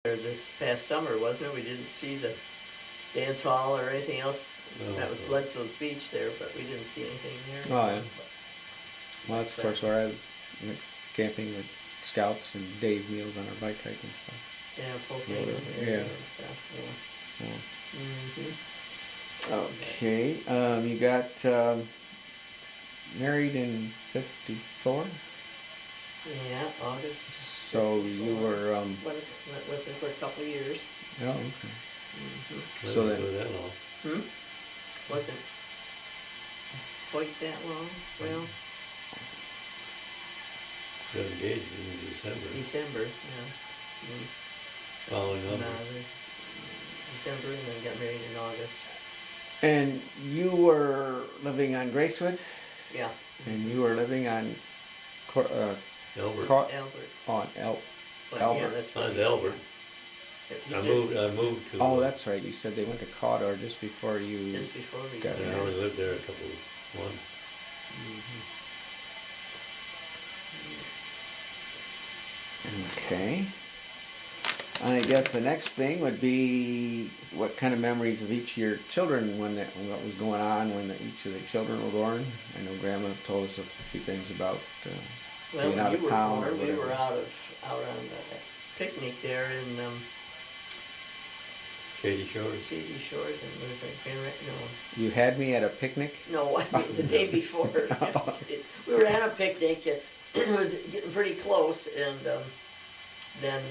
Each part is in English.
this past summer, wasn't it? We didn't see the dance hall or anything else. No, That was so- Bledsoe's Beach there, but we didn't see anything there. Oh, yeah. Well, that's of course where I went camping with scouts and Dave Meals on our bike hike and stuff. Yeah, Pokane Yeah. area and stuff. Yeah. So, Mm-hmm. okay, you got married in '54, Yeah, August. so you were Went with him for a couple of years. oh, okay. Mm-hmm. So Didn't then- go that long. Wasn't quite that long. Well, Got engaged in December. December, yeah. Following No, numbers. December, and then got married in August. And you were living on Gracewood, Yeah. and you were living on Albert. Albert's. on Well, yeah, Albert. that's On right. Albert. He I just- moved to. Oh, that's right. You said they went to Cawdor just before you. just before we got got I married. only lived there a couple of months. Okay. I guess the next thing would be what kind of memories of each of your children what was going on when each of the children were born. I know Grandma told us a few things about Well, being out when you of were town or born, we whatever. were out on the picnic there in Shady Shores. Shady Shores, and was that Grand Rapids? No. You had me at a picnic. No, I mean the day before. We were at a picnic, and it was getting pretty close, and then,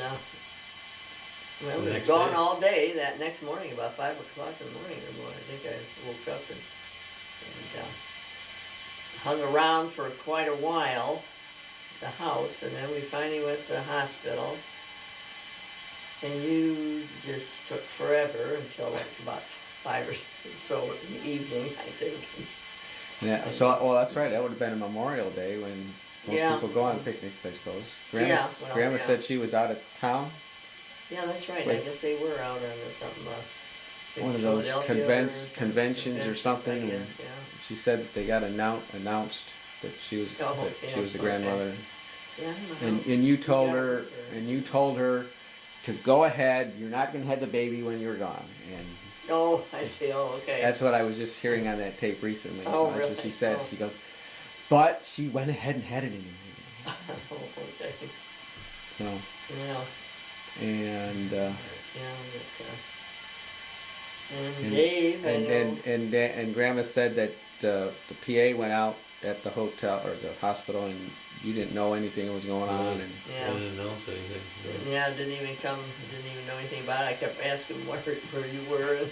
well, we were Next gone day? all day. That next morning, about 5 o'clock in the morning or more, I think I woke up and hung around for quite a while, the house, and then we finally went to the hospital. And you just took forever until like about 5 or so in the evening, I think. Yeah. So, well, that's right. That would have been a Memorial Day when most Yeah. people go on picnics, I suppose. Yeah, well, Grandma yeah. said she was out of town. Yeah, that's right. I Wait. guess they were out on something. One of those Philadelphia conventions or something, I guess, and yeah. she said that they got announced that she was Oh, that yeah, she was the okay. grandmother. Yeah, I don't know And how- and you told got her it, or- and you told her to go ahead. You're not going to have the baby when you're gone. And Oh, I see. Oh, okay. that's what I was just hearing on that tape recently. So Oh, that's what really? she said. Oh. She goes, but she went ahead and had it anyway. Oh, okay. So Yeah. and Yeah. And Dave, I know. and Grandma said that the PA went out at the hotel or the hospital, and you didn't know anything was going on. And I Yeah. didn't announce anything. Yeah, didn't even know anything about it. I kept asking where you were, and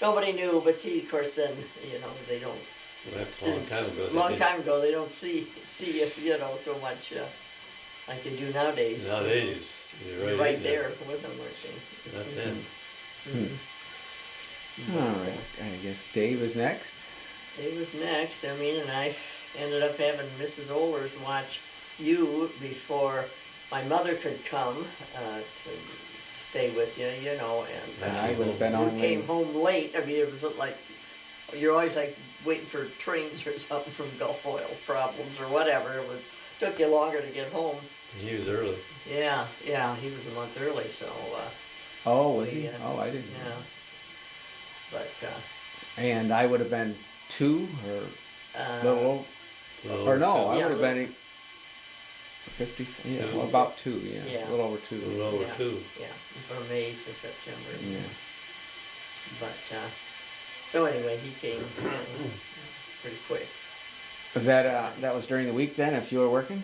nobody knew. But see, of course, then they don't. Well, that's a long time ago. Long time ago, they don't see if so much like they do nowadays. Nowadays, you're Right in there with them, aren't they? Not then. all right, I guess Dave is next. Dave was next. I mean, and I ended up having Mrs. Ohlers watch you before my mother could come to stay with you, and I would have been you on came when home late. I mean, it was like you're always like waiting for trains or something from Gulf Oil problems or whatever. Took you longer to get home. He was early. Yeah, he was a month early, so oh, was he? Yeah. Oh, I didn't know. yeah. But And I would have been 2 or little, Little or no, over I Yeah, would have little- been 50. Yeah, Two. well, about 2. Yeah, Yeah. a little over 2. two. A little over Yeah. two. yeah, from May to September. Yeah. But so anyway, he came pretty quick. Was that was during the week then? If you were working?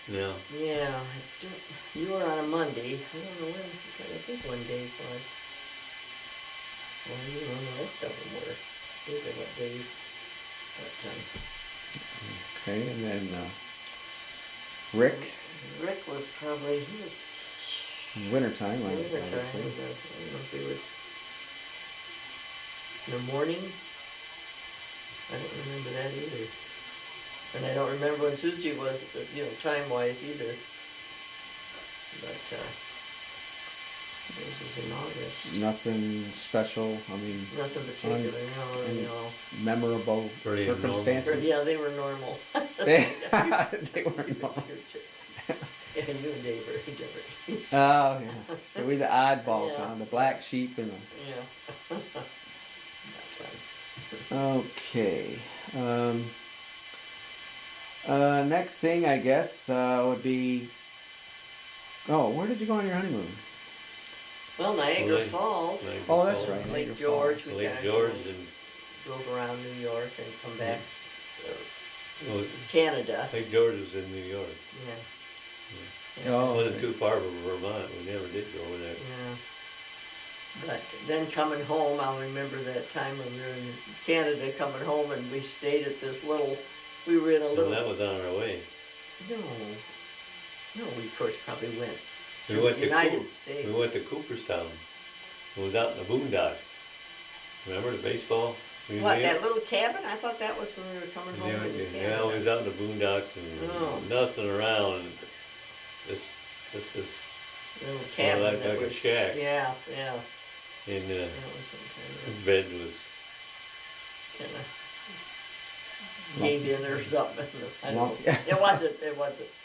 Yeah. Yeah, you were on a Monday. I don't know when. I think one day it was. Well, you know, the rest of them were. Either what days. But Okay, and then Rick, Rick was probably he was wintertime. I winter would time. I say. don't know if he was in the morning. I don't remember that either. And I don't remember when Tuesday was, time-wise either. But this was in August. Nothing special. I mean, Nothing particular, no. memorable Pretty normal. circumstances. Yeah, they were normal. They were normal. Yeah, you and Dave are very different. Oh, yeah. So we the oddballs, Yeah. huh? The black sheep and the. Yeah. That's fun. Okay. Um, Next thing, I guess, would be. Oh, where did you go on your honeymoon? Well, Niagara Lake- Falls, Niagara Oh, that's Falls. right. Niagara Lake George, Falls. we Lake kinda George and, drove around New York and come back. well, Canada, Lake George was in New York. yeah. It Yeah. Oh, wasn't okay. too far from Vermont, we never did go over there. Yeah. But then coming home, I'll remember that time when we were in Canada coming home and we stayed at this little, we were in a Well, little, that was on our way. no, we of course probably went We to went the to United Coop- States. We went to Cooperstown. It was out in the boondocks. Remember the baseball museum? What, that little cabin? I thought that was when we were coming home Yeah, in yeah, Canada. we was out in the boondocks and Oh. nothing around. This is Little cabin like- that like a was, shack. yeah, in that was one the time. bed was Kinda gave in or something. I don't know. Well, yeah. It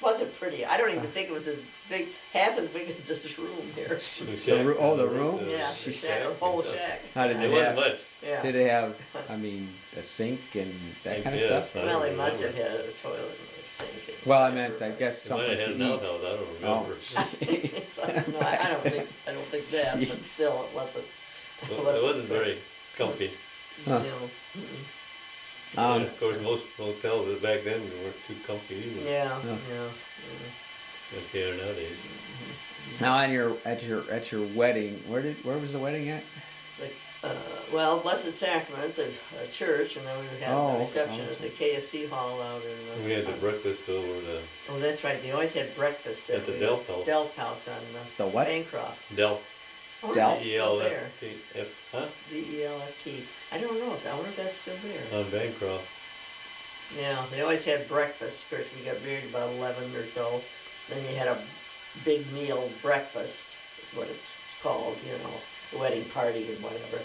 wasn't pretty. I don't even think it was as big, half as big as this room here. the The shack. the room? Yeah, the the shack, the whole shack. How did It they wasn't have? much. Yeah. Did they have? I mean, a sink and that kind of Yes, stuff. I Well, they don't must have remember. had a toilet and a sink. And Well, I whatever, meant, I but- guess They might something have had to an eat. outhouse, I don't Oh. remember. No, I don't think that, but Jeez. still, it wasn't. Well, it wasn't very comfy. Huh. No. Um, Of course, most hotels back then weren't too comfy either, Yeah, Yeah. yeah. like they are nowadays. Now, on at your wedding, where was the wedding at? Like, well, Blessed Sacrament, the church, and then we had Oh, the okay. reception Oh, at the KSC Hall out in. We had the breakfast over the Oh, that's right. They always had breakfast at the Delft House. Delft House on The what? Bancroft. Delft. Oh, Delft? it's still there. DELFT, huh? DELFT. I don't know. I wonder if that's still there. On Bancroft. Yeah, they always had breakfast. Of course, we got married about 11 or so. Then you had a big meal breakfast, is what it's called, a wedding party and whatever.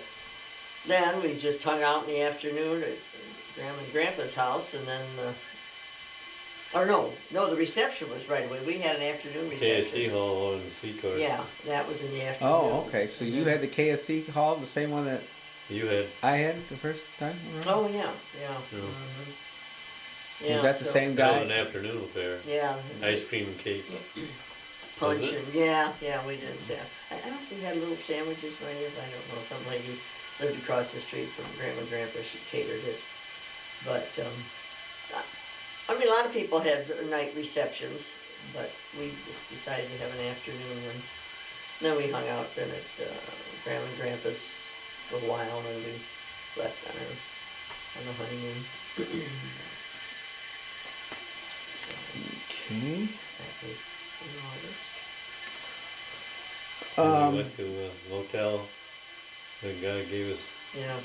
Then we just hung out in the afternoon at Grandma and Grandpa's house, and then, the reception was right away. We had an afternoon reception. KSC Hall on the C-Corp. Yeah, that was in the afternoon. Oh, okay. So you had the KSC hall, the same one that You had, I had the first time around? Oh, yeah. Yeah. Mhm. Was that the same that guy? was an afternoon affair. Yeah. Ice cream and cake. Punch Was it? and, yeah, we did, yeah. I don't know if we had little sandwiches, maybe, I don't know, some lady lived across the street from Grandma and Grandpa, she catered it. But, I mean, a lot of people had night receptions, but we just decided to have an afternoon one. Then we hung out then at Grandma and Grandpa's for a while, and then we left on the honeymoon. Okay. That was in August. And we went to a motel. The guy gave us, Yeah.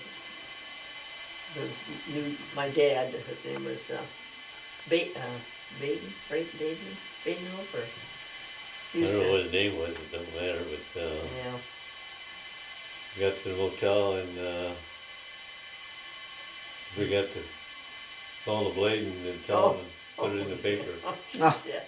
My dad, his name was Baden Badenhope, or I don't know what his name was, it doesn't matter, but yeah. we got to the motel and we got to call the blade and then tell them to put it in the paper. Ah. Yeah.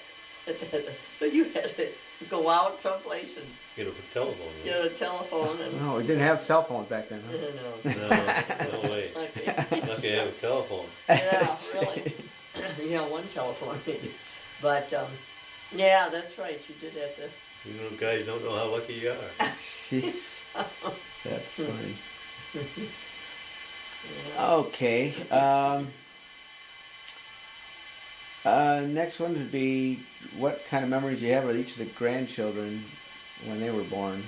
So you had to go out someplace and Get a telephone. get a telephone and. No, we didn't have cell phones back then, huh? No. No way. Okay. Lucky I have a telephone. Yeah, really. Yeah, one telephone maybe. But, yeah, that's right, you did have to. You know, guys don't know how lucky you are. Jeez. That's funny. Yeah. Okay. Next one would be what kind of memories you have with each of the grandchildren when they were born.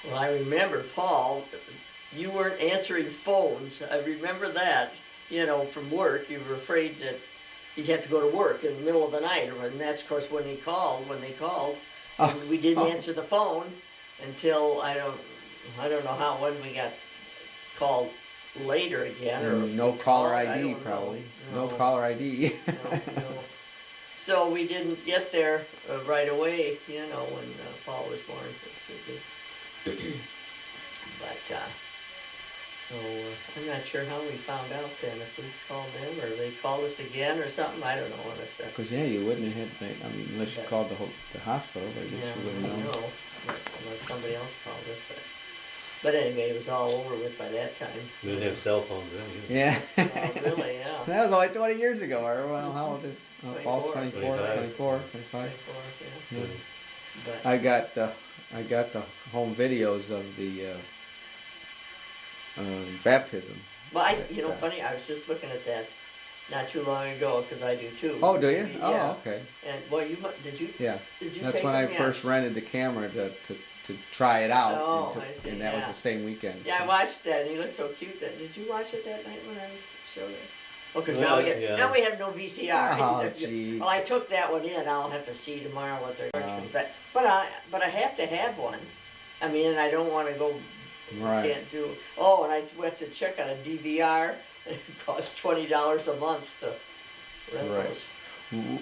Well, I remember, Paul, you weren't answering phones. I remember that, from work. You were afraid that you'd have to go to work in the middle of the night. And that's, of course, when they called. Oh. And we didn't Oh. answer the phone until, I don't know when we got called later again. Or And no if we caller called, I ID, don't know. probably. No No. caller ID. No. So we didn't get there right away, when Paul was born, Susie. But, so I'm not sure how we found out then, if we called them or they called us again or something, I don't know what I said. Cause yeah, you wouldn't have had, I mean, unless you But- called the hospital, I guess Yeah, you I wouldn't know. know, but unless somebody else called us, but anyway, it was all over with by that time. We didn't have cell phones then either. Yeah. Oh, really, yeah. That was only 20 years ago, or well, how old is, Paul's 24. 24, 25. 25. 24, yeah. Yeah. But, I got the home videos of the baptism. well, you know, funny, I was just looking at that not too long ago, because I do too. Oh, do you? Yeah. Oh, okay. And, well, did you Yeah. take That's when I them? first Yes. rented the camera to try it out. Oh, and, I see, and that yeah. was the same weekend. Yeah, I so. watched that, and he looked so cute. Did you watch it that night when I was showing it? Oh, because Well, now yeah. we have no VCR. Oh, gee. Well, I took that one in. I'll have to see tomorrow what they're Wow. but I have to have one. I mean, and I don't want to go. Right. Can't do. Oh, and I went to check on a DVR. And it costs $20 a month to rent Right. those.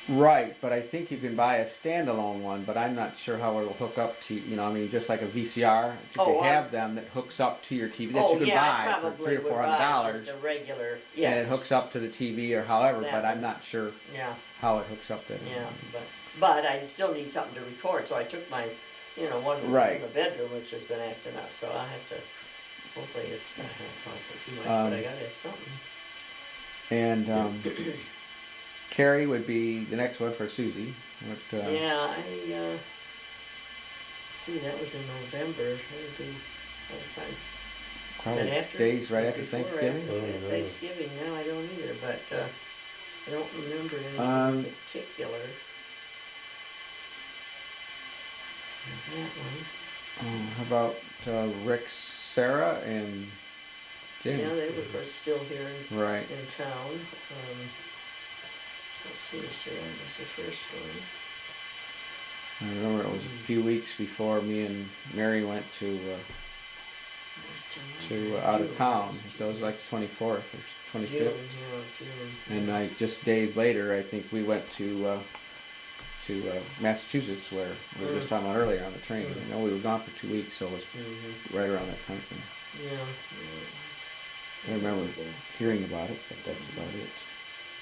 Right, but I think you can buy a standalone one, but I'm not sure how it'll hook up to, you know, I mean, just like a VCR. You Oh, can have them that hooks up to your TV that Oh, you can yeah, I buy for probably $300 or would buy $400. just a regular. And Yes. it hooks up to the TV or however, That but I'm one. not sure Yeah. how it hooks up there. Yeah, but I still need something to record, so I took my, one that was Right. in the bedroom, which has been acting up, so I have to, hopefully it's not gonna cost me too much, but I gotta have something. And Carrie would be the next one for Susie. What, Yeah, see, that was in November, that would be, that was fine. probably Is that after? days right Or after before, Thanksgiving. after Oh, no. Thanksgiving, no, I don't either, but, I don't remember anything Um, in particular. That one. How about Rick, Sarah, and Jamie? Yeah, they were of course still here Right. in town. Let's see, Sarah was the first one. I remember it was a few weeks before me and Mary went to out of town, so it was like 24th or 25th. June, yeah, June. And just days later, I think we went to Massachusetts, where we were just talking about earlier on the train. I know we were gone for 2 weeks, so it was right around that time frame. Yeah. I remember hearing about it, but that's about it.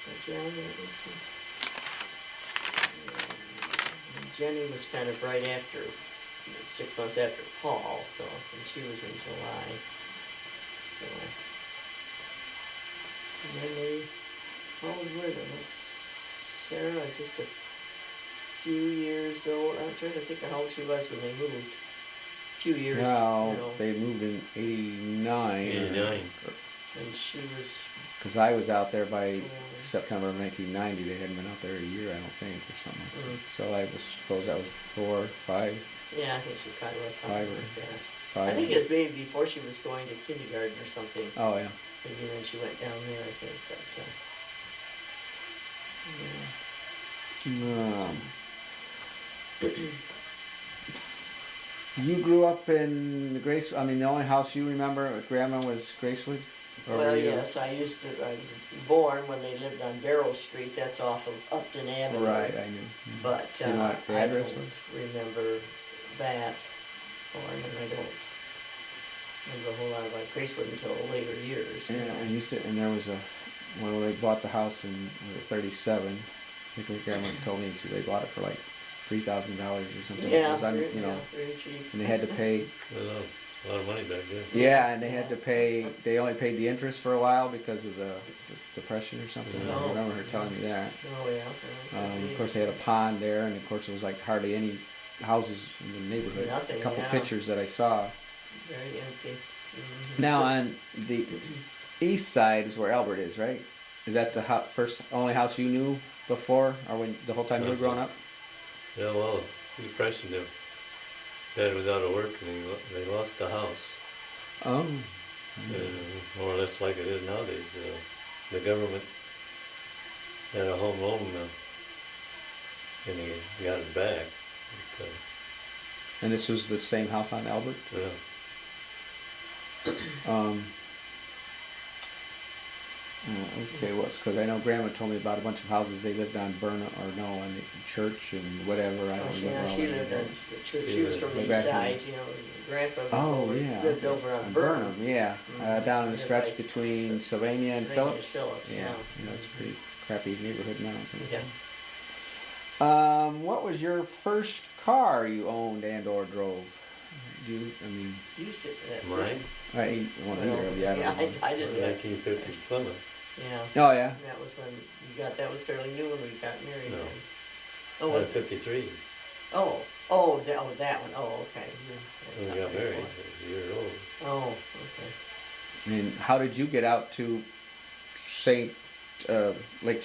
But yeah, that was. Jenny was kind of right after, 6 months after Paul, so, and she was in July. So, and then they called with us. Sarah, just a few years old. I'm trying to think of how old she was when they moved. A few years, Now, they moved in 89. 89. and she was, Because I was out there by September of 1990. They hadn't been out there a year, I don't think, or something like that. So I suppose that was 4, 5, yeah, I think she probably was something 5 or like that. 5. I think it was maybe before she was going to kindergarten or something. Oh, yeah. Maybe then she went down there, I think, but, You grew up in the Grace. I mean, the only house you remember with Grandma was Gracewood. Or well, were you- yes, I was born when they lived on Barrow Street, that's off of Upton Avenue. Right, I knew. But, Do you know what the I address don't was? remember that, or I don't remember a whole lot about Gracewood until later years. Yeah, and you said, and there was when they bought the house in was it 37. I think my grandma told me they bought it for like $3,000 or something. Yeah, It was very, you know, very cheap. and they had to pay. A lot of money back then. Yeah, and they had to pay. They only paid the interest for a while because of the depression or something. I Oh. remember her telling me that. Oh, yeah. Of course, they had a pond there, and of course, there was like hardly any houses in the neighborhood. Nothing, A couple yeah. pictures that I saw. Very empty. Now on the east side is where Albert is, right? Is that the only house you knew before, or when the whole time you were growing up? Yeah, well, the depression, their dad was out of work and they lost the house. Oh. More or less like it is nowadays. The government had a home loan and they got it back. But, And this was the same house on Albert? yeah. Okay, well, because I know Grandma told me about a bunch of houses they lived on on the church and whatever. I don't remember all She that lived anymore. on, she was from the Way east back in side, you know, Grandpa was Oh, yeah. lived okay. over on Burnham. Yeah. Down in the Yeah, stretch by between Sylvania and Sylvania Phillips. Phillips, yeah. Yeah, it's a pretty crappy neighborhood now. Yeah. What was your first car you owned and or drove? I mean, You said that Mine? one Well, either of you. I don't yeah, know. I didn't have. 1950s Plymouth. Yeah. Oh, yeah. That was when that was fairly new when we got married No. then. Oh, was it? 53. That one. Oh, okay. When we got married, I was a year old. Oh, okay. And how did you get out to Saint Lake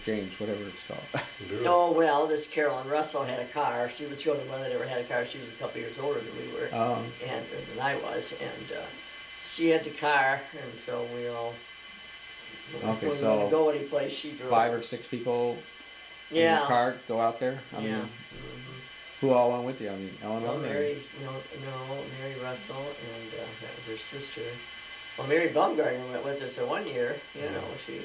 James, whatever it's called? Girl. Oh, well, this Carolyn Russell had a car. She was the only one that ever had a car. She was a couple years older than we were, Oh. and than I was, and she had the car, and so we all. Okay, when we so wanted to go any place, she drove. 5 or 6 people in Yeah. your car go out there? I Yeah. mean, who all went with you? I mean, Eleanor? Well, Mary Russell, and that was her sister. Well, Mary Baumgartner went with us 1 year. You know, she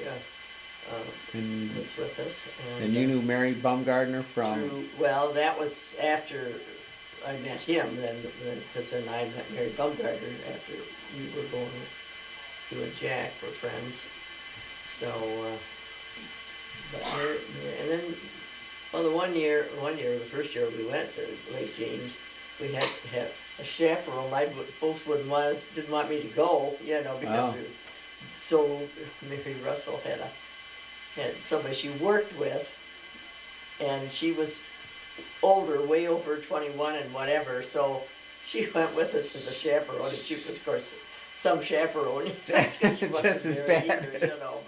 And, was with us. and you knew Mary Baumgartner from... Well, that was after I met him. Because then I met Mary Baumgartner after we were going. You and Jack were friends. So, but and then, well, the first year we went to Lake James, we had to have a chaperone. Folks didn't want me to go, you know, because we were, so Mary Russell had somebody she worked with, and she was older, way over 21 and whatever, so she went with us as a chaperone, and she was, of course, some chaperone. She wasn't Just as very bad. either, you know,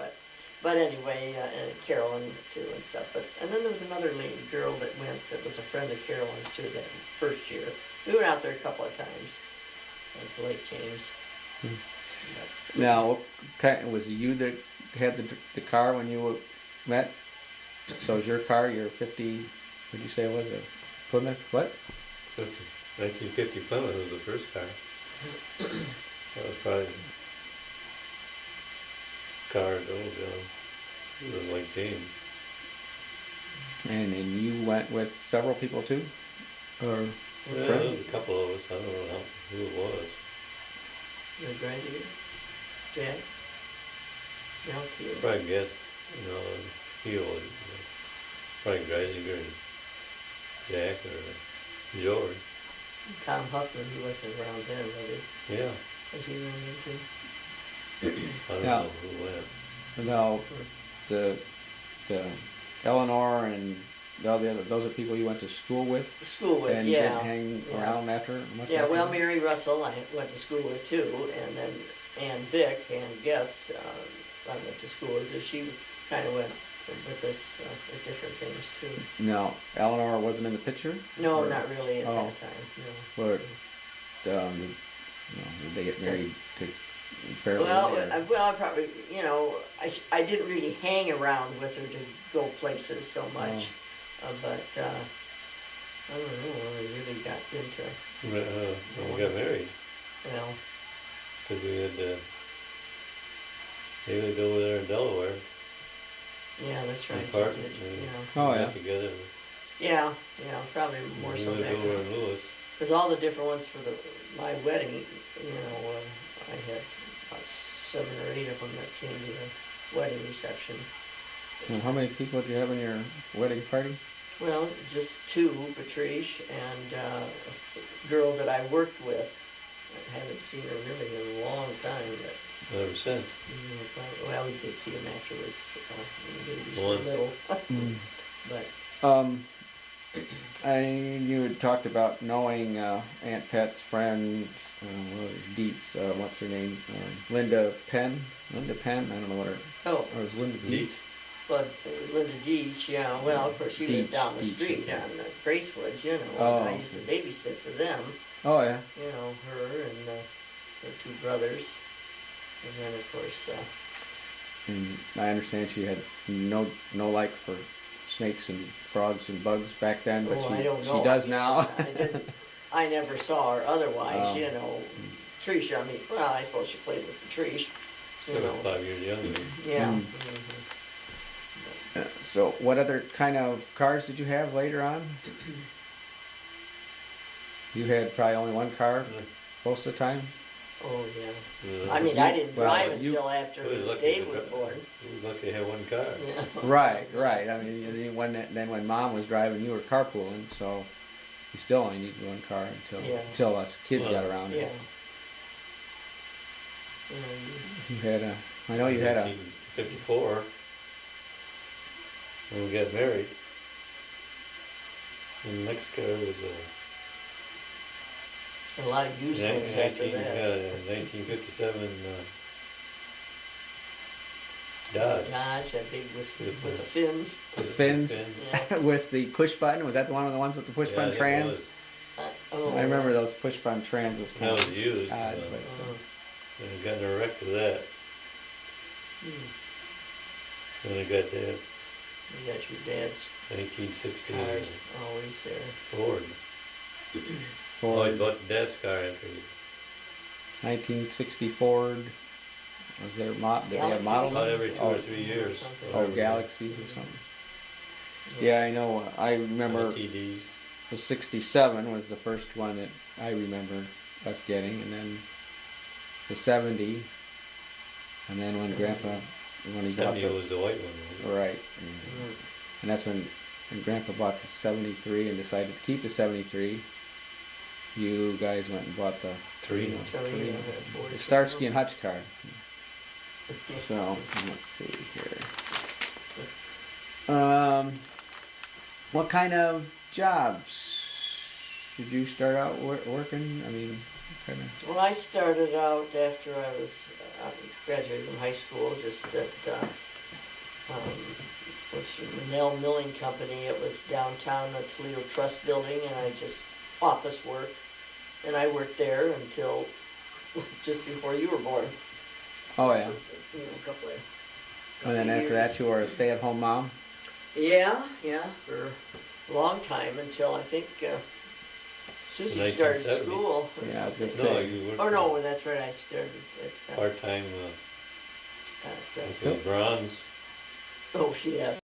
but anyway, and Carolyn too and stuff. And then there was another girl that went that was a friend of Carolyn's too that first year. We went out there a couple of times, went to Lake James. Now, was it you that had the car when you met? So it was your car, your 50, what did you say it was, a Plymouth, what? 1950 Plymouth was the first car. That was probably car to go. It was like James. And you went with several people too? Or Yeah, there was a couple of us. I don't know who it was. The graduate, Jack, Mel Keel. Probably guess, he was probably Greisinger and Jack or George. Tom Huffman, he wasn't around then, was he? Yeah, Was he around then too? I don't Yeah. know who went. no, the Eleanor and all the other, those are people you went to school with? School with, And yeah. didn't hang Yeah. around after? Much Yeah, after? well, Mary Russell, I went to school with too, and then Ann Vick, Ann Getz, I went to school with her. She kind of went with us at different things too. No, Eleanor wasn't in the picture? No, Or- not really at Oh. that time, no. Or, did they get married fairly Well, early, or- I probably, I didn't really hang around with her to go places so much, but I don't know when we really got into, When we got married, well, because we had they lived over there in Delaware. yeah, that's right. Apartment, Oh, we yeah. got together. Yeah, probably more We so lived back. over in Lewis. Because all the different ones for my wedding, I had about 7 or 8 of them that came to the wedding reception. And how many people did you have in your wedding party? Well, just 2, Patrice and a girl that I worked with. I haven't seen her really in a long time, but Ever since. well, we did see him afterwards. The babies were Once. little, Mm. but You had talked about knowing Aunt Pet's friend, Dietz, what's her name? Linda Penn? Linda Penn? I don't know what her... oh, Or was Linda Dietz. but Linda Deach, yeah. Well, of course, she lived Deach, down the Deach, street yeah. down Gracewood, and Oh, I used to babysit for them. Oh, yeah. Her and her 2 brothers, and then of course. And I understand she had no like for snakes and frogs and bugs back then, but I don't know. she does now. I never saw her otherwise, Oh. Trish, well, I suppose she played with Patrice, you know, 5 years younger. yeah. Mm. So what other kind of cars did you have later on? You had probably only one car most of the time? Oh, yeah. Yeah. I mean, I didn't Well, drive you- until after We was lucky Dave to was dri- born. We was lucky to have one car. Yeah. Right, right. I mean, then when mom was driving, you were carpooling, so you still only needed one car Yeah. until us kids got Well, around. Yeah. You had a, I know you had a, 1954, when we got married. And the next car was A lot of used ones after that. 1957 Was it Dodge. Dodge, that big with the fins. the fins Yeah. with the push button. Was that the one of the ones with the push Yeah, I button think it trans? was. Oh, I remember those push button trans was kind That of was used. odd, but, Uh, And I got in a wreck with that. hmm. And I got that You got your dad's 1960 cars always there. Ford. Oh, I Ford, bought Dad's car after. 1960 Ford. Was there did they have Galaxies? models? About every 2 or Oh, 3 years. Something. oh, Galaxies or something. Yeah, I know. I remember TDs. the 67 was the first one that I remember us getting, and then the 70, and then when Grandpa, when he bought 70 the, was the white one. Wasn't it? right, Mm. and that's when Grandpa bought the 73 and decided to keep the 73. You guys went and bought the Torino. Torino, that Ford the Starsky Torino. and Hutch car. So let's see here. What kind of jobs did you start out working? I mean, kind of. Well, I started out after I was graduated from high school, just at what's the Manel Milling Company. It was downtown, the Toledo Trust Building, and I just office work. And I worked there until just before you were born. Oh which yeah. was, you know, a couple of And then after years. that, you were a stay-at-home mom. Yeah, for a long time until I think Susie started 1970. school. Or Yeah, I was gonna something. No, say. you worked Oh no, that's right. I started at, part-time at with the bronze. oh yeah,